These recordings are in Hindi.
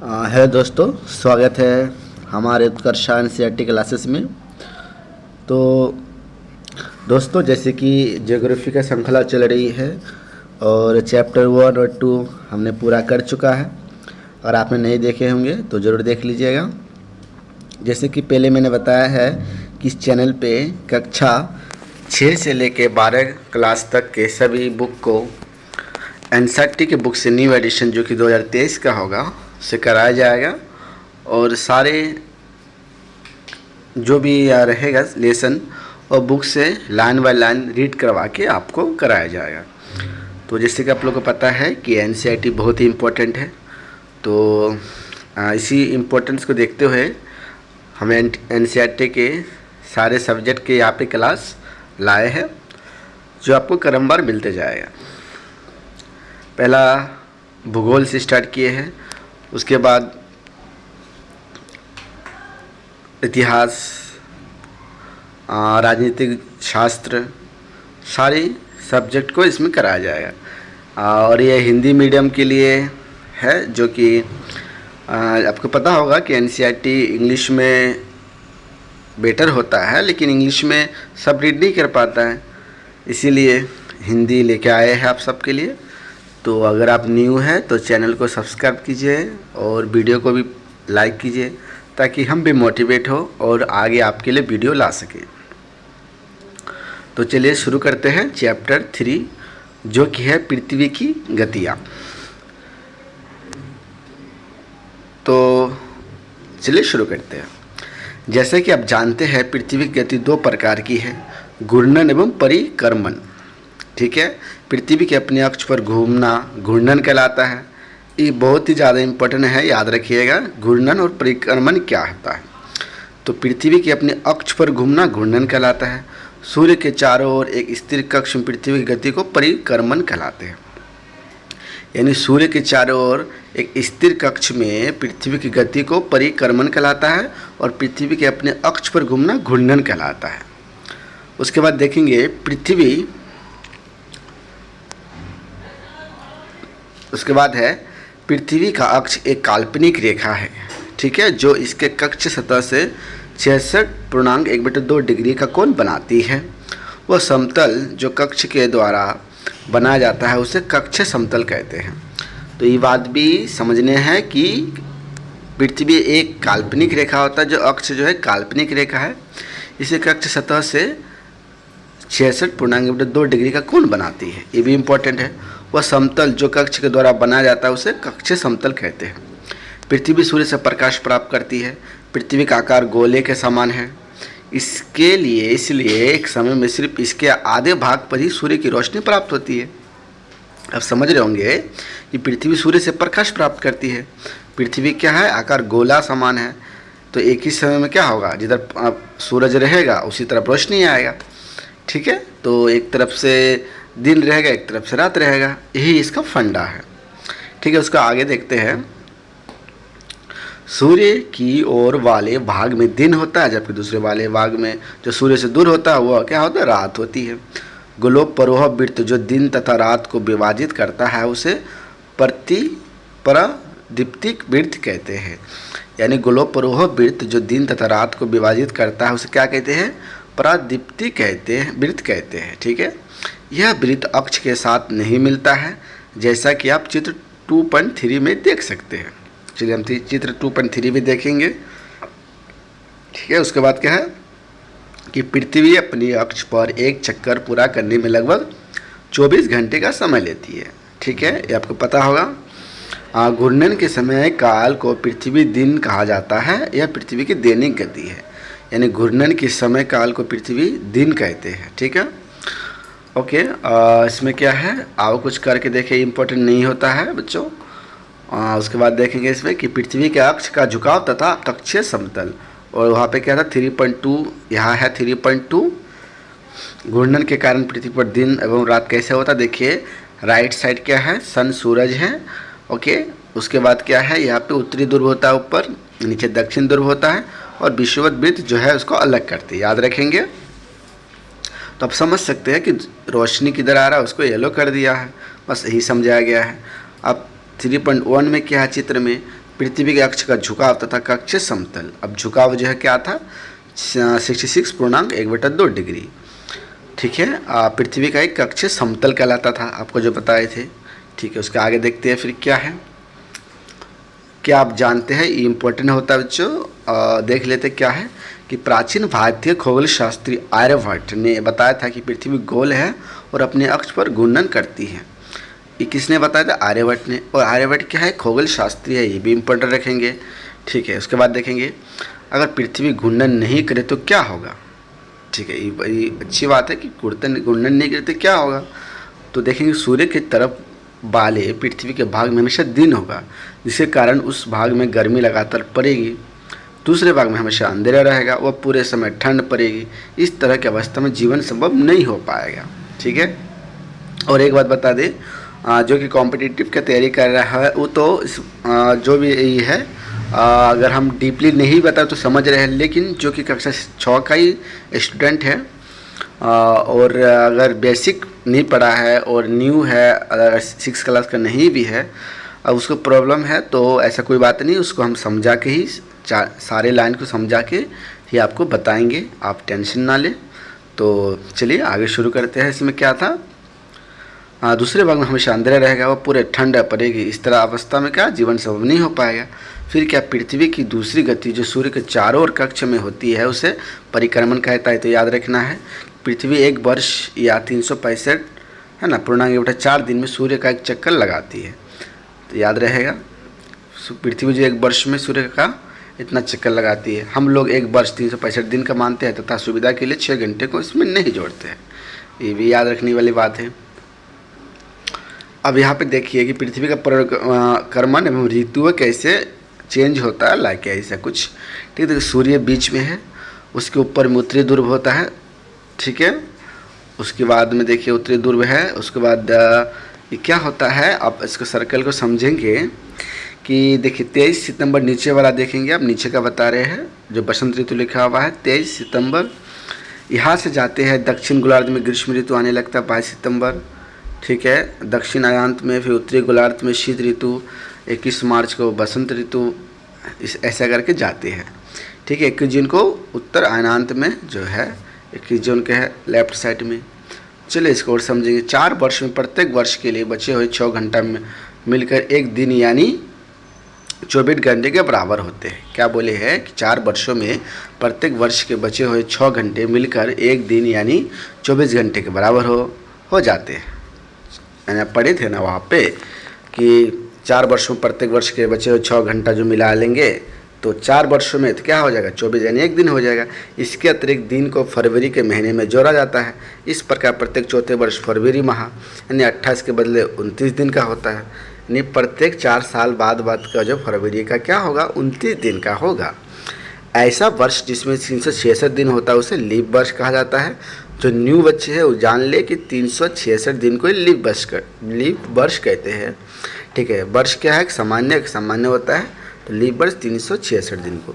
है दोस्तों, स्वागत है हमारे उत्कर्ष एनसीईआरटी क्लासेस में। तो दोस्तों, जैसे कि ज्योग्राफी का श्रृंखला चल रही है और चैप्टर 1 और 2 हमने पूरा कर चुका है। अगर आपने नहीं देखे होंगे तो ज़रूर देख लीजिएगा। जैसे कि पहले मैंने बताया है कि इस चैनल पे कक्षा 6 से लेकर 12 क्लास तक के सभी बुक को एनसीईआरटी के बुक से न्यू एडिशन जो कि 2023 का होगा से कराया जाएगा, और सारे जो भी रहेगा लेसन और बुक से लाइन बाय लाइन रीड करवा के आपको कराया जाएगा। तो जैसे कि आप लोगों को पता है कि एनसीईआरटी बहुत ही इम्पोर्टेंट है, तो इसी इम्पोर्टेंस को देखते हुए हमें एनसीईआरटी के सारे सब्जेक्ट के यहाँ पे क्लास लाए हैं जो आपको क्रमवार मिलते जाएगा। पहला भूगोल से स्टार्ट किए हैं, उसके बाद इतिहास, राजनीतिक शास्त्र, सारे सब्जेक्ट को इसमें कराया जाएगा। और ये हिंदी मीडियम के लिए है, जो कि आपको पता होगा कि एनसीईआरटी इंग्लिश में बेटर होता है, लेकिन इंग्लिश में सब रीड नहीं कर पाता है, इसीलिए हिंदी लेके आए हैं आप सबके लिए। तो अगर आप न्यू हैं तो चैनल को सब्सक्राइब कीजिए और वीडियो को भी लाइक कीजिए, ताकि हम भी मोटिवेट हो और आगे आपके लिए वीडियो ला सकें। तो चलिए शुरू करते हैं चैप्टर 3, जो कि है पृथ्वी की गतियाँ। तो चलिए शुरू करते हैं। जैसे कि आप जानते हैं, पृथ्वी की गति 2 प्रकार की है, घूर्णन एवं परिक्रमण। ठीक है, पृथ्वी के अपने अक्ष पर घूमना घूर्णन कहलाता है। ये बहुत ही ज़्यादा इम्पोर्टेंट है, याद रखिएगा घूर्णन और परिक्रमण क्या होता है। तो पृथ्वी के अपने अक्ष पर घूमना घूर्णन कहलाता है। सूर्य के चारों ओर एक स्थिर कक्ष में पृथ्वी की गति को परिक्रमण कहलाते हैं। यानी सूर्य के चारों ओर एक स्थिर कक्ष में पृथ्वी की गति को परिक्रमण कहलाता है, और पृथ्वी के अपने अक्ष पर घूमना घूर्णन कहलाता है। उसके बाद देखेंगे उसके बाद है पृथ्वी का अक्ष एक काल्पनिक रेखा है, ठीक है, जो इसके कक्ष सतह से 66.1/2 डिग्री का कोण बनाती है। वह समतल जो कक्ष के द्वारा बनाया जाता है उसे कक्ष समतल कहते हैं। तो ये बात भी समझने हैं कि पृथ्वी एक काल्पनिक रेखा होता है, जो अक्ष जो है काल्पनिक रेखा है, इसे कक्ष सतह से 66.2 डिग्री का कोण बनाती है। ये भी इम्पोर्टेंट है। वह समतल जो कक्ष के द्वारा बनाया जाता है उसे कक्ष समतल कहते हैं। पृथ्वी सूर्य से प्रकाश प्राप्त करती है। पृथ्वी का आकार गोले के समान है, इसलिए एक समय में सिर्फ इसके आधे भाग पर ही सूर्य की रोशनी प्राप्त होती है। अब समझ रहे होंगे कि पृथ्वी सूर्य से प्रकाश प्राप्त करती है। पृथ्वी क्या है, आकार गोला समान है, तो एक ही समय में क्या होगा, जिधर सूरज रहेगा उसी तरफ रोशनी आएगा। ठीक है, तो एक तरफ से दिन रहेगा, एक तरफ से रात रहेगा, यही इसका फंडा है। ठीक है, उसका आगे देखते हैं। सूर्य की ओर वाले भाग में दिन होता है, जबकि दूसरे वाले भाग में जो सूर्य से दूर होता है वह क्या होता है, रात होती है। गोलोक परोह वृत्त जो दिन तथा रात को विभाजित करता है उसे परादीप्तिक वृत्त कहते हैं। यानी गोलोक परोह वृत्त जो दिन तथा रात को विभाजित करता है उसे क्या कहते हैं, परादीप्तिक वृत्त कहते हैं। ठीक है, यह वृत्त अक्ष के साथ नहीं मिलता है, जैसा कि आप चित्र 2.3 में देख सकते हैं। चलिए हम चित्र 2.3 भी देखेंगे। ठीक है, उसके बाद क्या है कि पृथ्वी अपनी अक्ष पर एक चक्कर पूरा करने में लगभग 24 घंटे का समय लेती है। ठीक है, ये आपको पता होगा। घूर्णन के समय काल को पृथ्वी दिन कहा जाता है। यह पृथ्वी की दैनिक गति है, यानी घूर्णन के समय काल को पृथ्वी दिन कहते हैं। ठीक है, ओके। इसमें क्या है, आओ कुछ करके देखें, इम्पोर्टेंट नहीं होता है बच्चों। उसके बाद देखेंगे इसमें कि पृथ्वी के अक्ष का झुकाव तथा कक्षीय समतल, और वहाँ पे क्या था 3.2, यहाँ है 3.2। घूर्णन के कारण पृथ्वी पर दिन एवं रात कैसे होता, देखिए राइट साइड क्या है, सन सूरज है। ओके, उसके बाद क्या है, यहाँ पे उत्तरी ध्रुव होता है ऊपर, नीचे दक्षिण ध्रुव होता है, और विषुवत वृत्त जो है उसको अलग करते हैं, याद रखेंगे। तो आप समझ सकते हैं कि रोशनी किधर आ रहा है उसको येलो कर दिया है, बस यही समझाया गया है। अब 3.1 में क्या है, चित्र में पृथ्वी के अक्ष का झुकाव तथा कक्ष समतल। अब झुकाव जो है क्या था, 66.1/2 डिग्री। ठीक है, पृथ्वी का एक कक्ष समतल कहलाता था, आपको जो बताए थे। ठीक है, उसके आगे देखते हैं फिर क्या है। क्या आप जानते हैं, ये इम्पोर्टेंट होता है बच्चों। देख लेते क्या है कि प्राचीन भारतीय खगोल शास्त्री आर्यभट्ट ने बताया था कि पृथ्वी गोल है और अपने अक्ष पर घूर्णन करती है। ये किसने बताया था, आर्यभट्ट ने। और आर्यभट्ट क्या है, खगोल शास्त्री है, ये भी इम्पोर्टेंट रखेंगे। ठीक है, उसके बाद देखेंगे अगर पृथ्वी घूर्णन नहीं करे तो क्या होगा। ठीक है, ये अच्छी बात है कि घूर्णन नहीं करे तो क्या होगा। तो देखेंगे सूर्य की तरफ वाले पृथ्वी के भाग में हमेशा दिन होगा, जिसके कारण उस भाग में गर्मी लगातार पड़ेगी। दूसरे भाग में हमेशा अंधेरा रहेगा, वह पूरे समय ठंड पड़ेगी। इस तरह की अवस्था में जीवन संभव नहीं हो पाएगा। ठीक है, और एक बात बता दें, जो कि कॉम्पिटिटिव की तैयारी कर रहा है वो तो जो भी ये है, अगर हम डीपली नहीं बता तो समझ रहे हैं, लेकिन जो कि कक्षा 6 का ही स्टूडेंट है और अगर बेसिक नहीं पढ़ा है और न्यू है, अगर 6 क्लास का नहीं भी है, अब उसको प्रॉब्लम है, तो ऐसा कोई बात नहीं, उसको हम समझा के ही सारे लाइन को समझा के ही आपको बताएंगे, आप टेंशन ना लें। तो चलिए आगे शुरू करते हैं। इसमें क्या था, दूसरे भाग में हमेशा अंधेरा रहेगा, वह पूरे ठंड पड़ेगी। इस तरह अवस्था में क्या जीवन संभव नहीं हो पाएगा। फिर क्या, पृथ्वी की दूसरी गति जो सूर्य के चारों ओर कक्ष में होती है उसे परिक्रमण कहता है। तो याद रखना है, पृथ्वी एक वर्ष या 365 है ना पूर्णांक 4 दिन में सूर्य का एक चक्कर लगाती है। तो याद रहेगा, पृथ्वी जो एक वर्ष में सूर्य का इतना चक्कर लगाती है। हम लोग एक वर्ष 365 दिन का मानते हैं तथा सुविधा के लिए 6 घंटे को इसमें नहीं जोड़ते हैं। ये भी याद रखने वाली बात है। अब यहाँ पे देखिए कि पृथ्वी का परिक्रमण एवं ऋतु कैसे चेंज होता है, लाइक ऐसा कुछ। ठीक है, सूर्य बीच में है, उसके ऊपर में उत्तरी ध्रुव होता है। ठीक है, उसके बाद में देखिए उत्तरी ध्रुव है, उसके बाद ये क्या होता है, आप इसको सर्कल को समझेंगे कि देखिए 23 सितंबर नीचे वाला देखेंगे, आप नीचे का बता रहे हैं जो बसंत ऋतु लिखा हुआ है 23 सितंबर। यहाँ से जाते हैं दक्षिण गोलार्ध में ग्रीष्म ऋतु आने लगता है 22 सितंबर। ठीक है, दक्षिण अयांत में फिर उत्तरी गोलार्ध में शीत ऋतु, 21 मार्च को बसंत ऋतु, ऐसा करके जाते हैं। ठीक है, 21 जून को उत्तर अयांत में जो है 21 जून के है लेफ्ट साइड में। चलिए इसको और समझेंगे। 4 वर्ष में प्रत्येक वर्ष के लिए बचे हुए 6 घंटा में मिलकर एक दिन यानी 24 घंटे के बराबर होते हैं। क्या बोले हैं कि 4 वर्षों में प्रत्येक वर्ष के बचे हुए 6 घंटे मिलकर एक दिन यानी 24 घंटे के बराबर हो जाते हैं। मैंने पढ़े थे ना वहाँ पे कि 4 वर्षों में प्रत्येक वर्ष के बचे हुए 6 घंटा जो मिला लेंगे तो 4 वर्षों में तो क्या हो जाएगा, 24 यानी एक दिन हो जाएगा। इसके अतिरिक्त दिन को फरवरी के महीने में जोड़ा जाता है। इस प्रकार प्रत्येक चौथे वर्ष फरवरी माह यानी 28 के बदले 29 दिन का होता है। यानी प्रत्येक 4 साल बाद का जो फरवरी का क्या होगा, 29 दिन का होगा। ऐसा वर्ष जिसमें 366 दिन होता है उसे लीप वर्ष कहा जाता है। जो न्यू बच्चे हैं वो जान ले कि 366 दिन को लीप वर्ष कहते हैं। ठीक है, वर्ष क्या है, सामान्य होता है, तो लीप वर्ष 366 दिन को।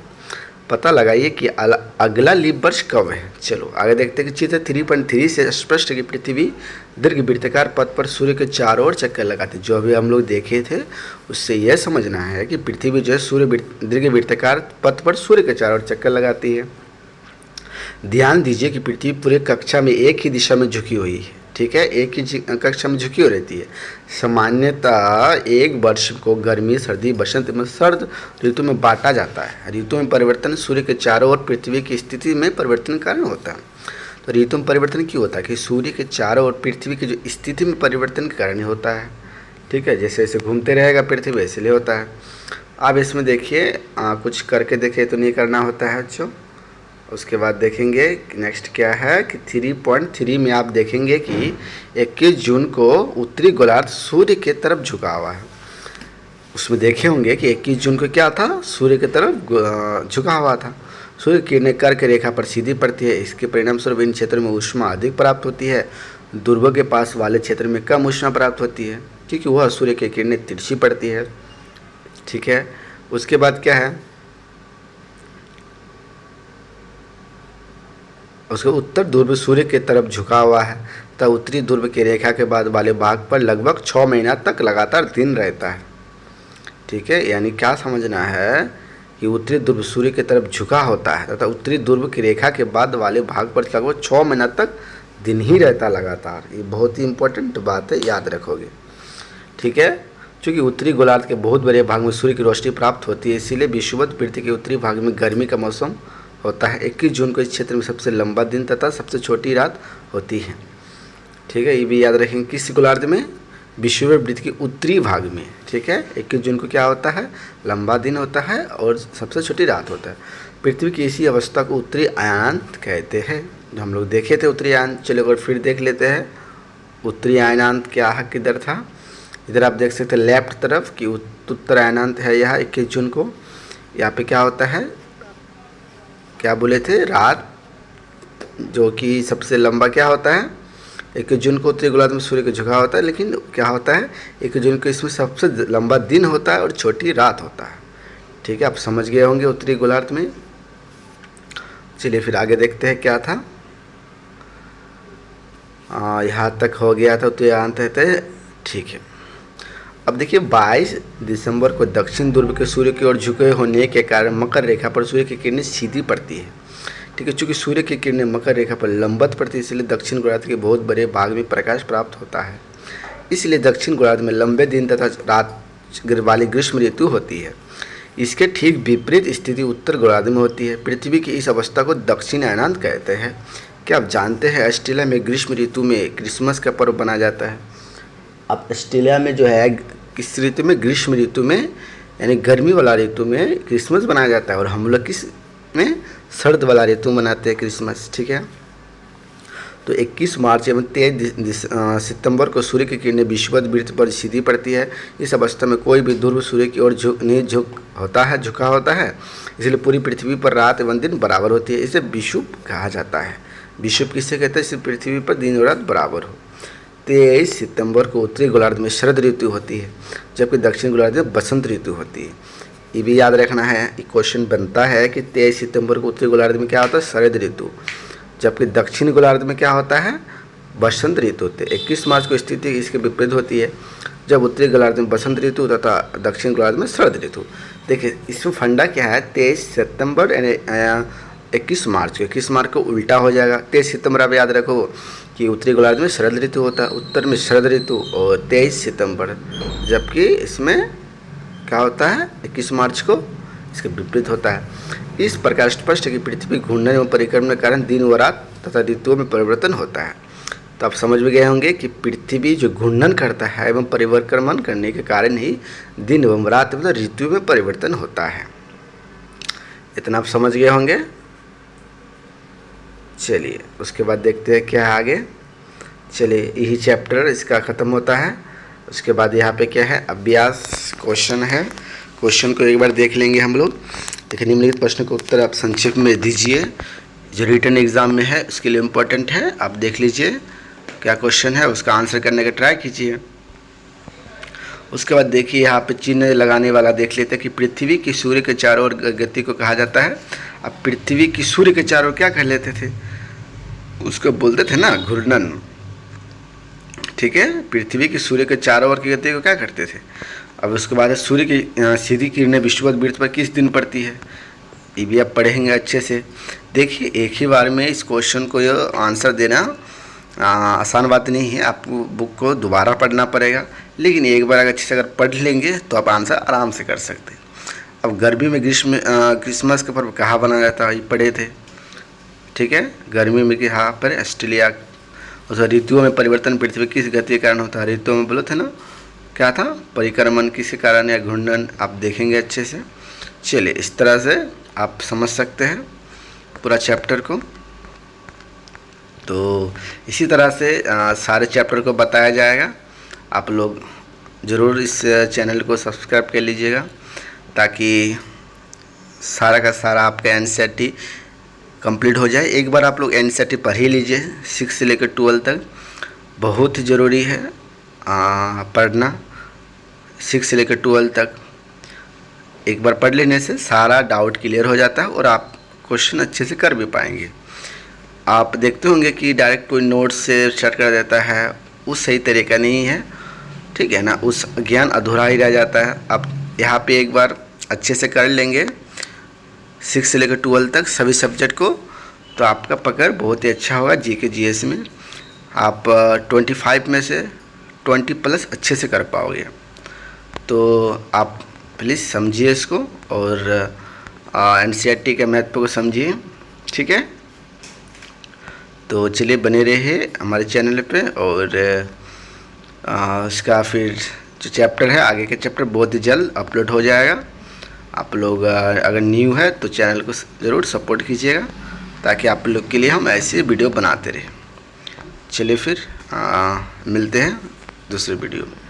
पता लगाइए कि अगला लीप वर्ष कब है। चलो आगे देखते हैं कि चित्र 3.3 से स्पष्ट कि पृथ्वी दीर्घवृत्ताकार पथ पर सूर्य के चारों ओर चक्कर लगाती है। जो अभी हम लोग देखे थे उससे यह समझना है कि पृथ्वी जो है सूर्य दीर्घवृत्ताकार पथ पर सूर्य के चारों ओर चक्कर लगाती है। ध्यान दीजिए कि पृथ्वी पूरे कक्षा में एक ही दिशा में झुकी हुई है। ठीक है, एक ही कक्षा में झुकी हो रहती है। सामान्यतः एक वर्ष को गर्मी, सर्दी, बसंत में सर्द ऋतु में बांटा जाता है। ऋतु में परिवर्तन सूर्य के चारों ओर पृथ्वी की स्थिति में परिवर्तन के कारण होता है। तो ऋतु में परिवर्तन क्यों होता है कि सूर्य के चारों ओर पृथ्वी की जो स्थिति में परिवर्तन के कारण होता है। ठीक है, जैसे जैसे घूमते रहेगा पृथ्वी इसलिए होता है। अब इसमें देखिए कुछ करके देखे तो नहीं करना होता है बच्चों। उसके बाद देखेंगे नेक्स्ट क्या है कि 3.3 में आप देखेंगे कि 21 जून को उत्तरी गोलार्ध सूर्य की तरफ झुका हुआ है। उसमें देखे होंगे कि 21 जून को क्या था, सूर्य की तरफ झुका हुआ था। सूर्य किरणें कर्क रेखा पर सीधी पड़ती है। इसके परिणामस्वरूप इन क्षेत्रों में ऊष्मा अधिक प्राप्त होती है। ध्रुव के पास वाले क्षेत्र में कम ऊष्मा प्राप्त होती है क्योंकि वह सूर्य की किरणें तिरछी पड़ती है। ठीक है, उसके बाद क्या है, उसके उत्तर ध्रुव सूर्य की तरफ झुका हुआ है तथा उत्तरी ध्रुव की रेखा के बाद वाले भाग पर लगभग 6 महीना तक लगातार दिन रहता है। ठीक है, यानी क्या समझना है कि उत्तरी ध्रुव सूर्य की तरफ झुका होता है तथा उत्तरी ध्रुव की रेखा के बाद वाले भाग पर लगभग 6 महीना तक दिन ही रहता लगातार। ये बहुत ही इंपॉर्टेंट बात है, याद रखोगे। ठीक है, चूँकि उत्तरी गोलार्ध के बहुत बड़े भाग में सूर्य की रोशनी प्राप्त होती है, इसीलिए विषुवत पृथ्वी के उत्तरी भाग में गर्मी का मौसम होता है। 21 जून को इस क्षेत्र में सबसे लंबा दिन तथा सबसे छोटी रात होती है। ठीक है, ये भी याद रखेंगे। किस गोलार्ध में? विषुवत वृत्त के उत्तरी भाग में। ठीक है, 21 जून को क्या होता है? लंबा दिन होता है और सबसे छोटी रात होता है। पृथ्वी की इसी अवस्था को उत्तरी अयनांत कहते हैं, जो हम लोग देखे थे उत्तरी अयनांत। चलो और फिर देख लेते हैं उत्तरी अयनांत क्या है, किधर था। इधर आप देख सकते हैं लेफ्ट तरफ कि उत्तर अयनांत है यह 21 जून को। यहाँ पे क्या होता है, क्या बोले थे, रात जो कि सबसे लंबा क्या होता है, 21 जून को उत्तरी गोलार्ध में सूर्य का झुकाव होता है, लेकिन क्या होता है 21 जून को इसमें सबसे लंबा दिन होता है और छोटी रात होता है। ठीक है, आप समझ गए होंगे उत्तरी गोलार्ध में। चलिए फिर आगे देखते हैं क्या था। यहाँ तक हो गया था उत्तरी अयनांत है। ठीक है, अब देखिए 22 दिसंबर को दक्षिण ध्रुव के सूर्य की ओर झुके होने के कारण मकर रेखा पर सूर्य की किरणें सीधी पड़ती है। ठीक है, चूँकि सूर्य की किरणें मकर रेखा पर लंबवत पड़ती है, इसलिए दक्षिण गोलार्ध के बहुत बड़े भाग में प्रकाश प्राप्त होता है। इसलिए दक्षिण गोलार्ध में लंबे दिन तथा रात वाली ग्रीष्म ऋतु होती है। इसके ठीक विपरीत स्थिति उत्तर गोलार्ध में होती है। पृथ्वी की इस अवस्था को दक्षिण अयनांत कहते हैं। क्या आप जानते हैं ऑस्ट्रेलिया में ग्रीष्म ऋतु में क्रिसमस का पर्व मनाया जाता है। अब ऑस्ट्रेलिया में जो है किस ऋतु में, ग्रीष्म ऋतु में, यानी गर्मी वाला ऋतु में क्रिसमस मनाया जाता है, और हम लोग किस में, सर्द वाला ऋतु मनाते हैं क्रिसमस। ठीक है, तो 21 मार्च एवं 23 सितंबर को सूर्य की किरणें विषुवत वृत्त पर सीधी पड़ती है। इस अवस्था में कोई भी ध्रुव सूर्य की ओर झुका होता है, इसलिए पूरी पृथ्वी पर रात एवं दिन बराबर होती है। इसे विषुव कहा जाता है। विषुव किससे कहते हैं? इस पृथ्वी पर दिन और रात बराबर हो। 23 सितंबर को उत्तरी गोलार्ध में शरद ऋतु होती है, जबकि दक्षिण गोलार्ध में बसंत ऋतु होती है। ये भी याद रखना है, क्वेश्चन बनता है कि 23 सितंबर को उत्तरी गोलार्ध में क्या होता है? शरद ऋतु, जबकि दक्षिण गोलार्ध में क्या होता है? बसंत ऋतु होते हैं। 21 मार्च को स्थिति इसके विपरीत होती है, जब उत्तरी गोलार्ध में बसंत ऋतु तथा दक्षिण गोलार्ध में शरद ऋतु। देखिए इसमें फंडा क्या है, 23 सितंबर यानी 21 मार्च को उल्टा हो जाएगा। 23 सितंबर आप याद रखो कि उत्तरी गोलार्ध में शरद ऋतु होता है, उत्तर में शरद ऋतु, और 23 सितंबर, जबकि इसमें क्या होता है 21 मार्च को इसके विपरीत होता है। इस प्रकार स्पष्ट है कि पृथ्वी घूर्णन एवं परिक्रमण के कारण दिन व रात तथा ऋतुओं में परिवर्तन होता है। तो आप समझ में गए होंगे कि पृथ्वी जो घूर्णन करता है एवं परिक्रमण करने के कारण ही दिन एवं रात मतलब ऋतु में परिवर्तन होता है। इतना आप समझ गए होंगे। चलिए उसके बाद देखते हैं क्या है आगे। चलिए यही चैप्टर इसका ख़त्म होता है। उसके बाद यहाँ पे क्या है, अभ्यास क्वेश्चन है। क्वेश्चन को एक बार देख लेंगे हम लोग। देखिए निम्नलिखित प्रश्न का उत्तर आप संक्षिप्त में दीजिए, जो रिटन एग्जाम में है उसके लिए इम्पोर्टेंट है। आप देख लीजिए क्या क्वेश्चन है, उसका आंसर करने का ट्राई कीजिए। उसके बाद देखिए यहाँ पे चिन्ह लगाने वाला देख लेते हैं कि पृथ्वी की सूर्य के चारों ओर गति को कहा जाता है। अब पृथ्वी की सूर्य के चारों ओर क्या कह लेते थे, उसको बोलते थे ना घूर्णन। ठीक है, पृथ्वी की सूर्य के चारों ओर की गति को क्या करते थे। अब उसके बाद सूर्य की सीधी किरणें विषुवत वृत्त पर किस दिन पड़ती है, ये भी आप पढ़ेंगे अच्छे से। देखिए एक ही बार में इस क्वेश्चन को आंसर देना आसान बात नहीं है, आपको बुक को दोबारा पढ़ना पड़ेगा, लेकिन एक बार अगर अच्छे से अगर पढ़ लेंगे तो आप आंसर आराम से कर सकते हैं। अब गर्मी में क्रिसमस का पर्व कहाँ बनाया जाता है, ये पढ़े थे। ठीक है, गर्मी में कहाँ पर, ऑस्ट्रेलिया। उस ऋतुओं में परिवर्तन पृथ्वी किस गति के कारण होता है, ऋतुओं में बोलो थे ना, क्या था, परिक्रमण किस कारण या घूर्णन, आप देखेंगे अच्छे से। चलिए इस तरह से आप समझ सकते हैं पूरा चैप्टर को। तो इसी तरह से सारे चैप्टर को बताया जाएगा। आप लोग ज़रूर इस चैनल को सब्सक्राइब कर लीजिएगा, ताकि सारा का सारा आपका एनसीईआरटी कंप्लीट हो जाए। एक बार आप लोग एनसीईआरटी पढ़ ही लीजिए, 6 से लेकर 12 तक बहुत ही ज़रूरी है पढ़ना। 6 से लेकर 12 तक एक बार पढ़ लेने से सारा डाउट क्लियर हो जाता है और आप क्वेश्चन अच्छे से कर भी पाएंगे। आप देखते होंगे कि डायरेक्ट कोई नोट से स्टार्ट कर देता है, वो सही तरीका नहीं है। ठीक है ना, उस ज्ञान अधूरा ही रह जाता है। आप यहाँ पे एक बार अच्छे से कर लेंगे 6 से लेकर 12 तक सभी सब्जेक्ट को, तो आपका पकड़ बहुत ही अच्छा होगा जीके जीएस में। आप 25 में से 20+ अच्छे से कर पाओगे। तो आप प्लीज़ समझिए इसको और एनसीईआरटी के महत्व को समझिए, ठीक है। तो चलिए बने रहिए हमारे चैनल पे, और इसका फिर जो चैप्टर है, आगे के चैप्टर बहुत ही जल्द अपलोड हो जाएगा। आप लोग अगर न्यू है तो चैनल को ज़रूर सपोर्ट कीजिएगा, ताकि आप लोग के लिए हम ऐसे वीडियो बनाते रहें। चलिए फिर मिलते हैं दूसरे वीडियो में।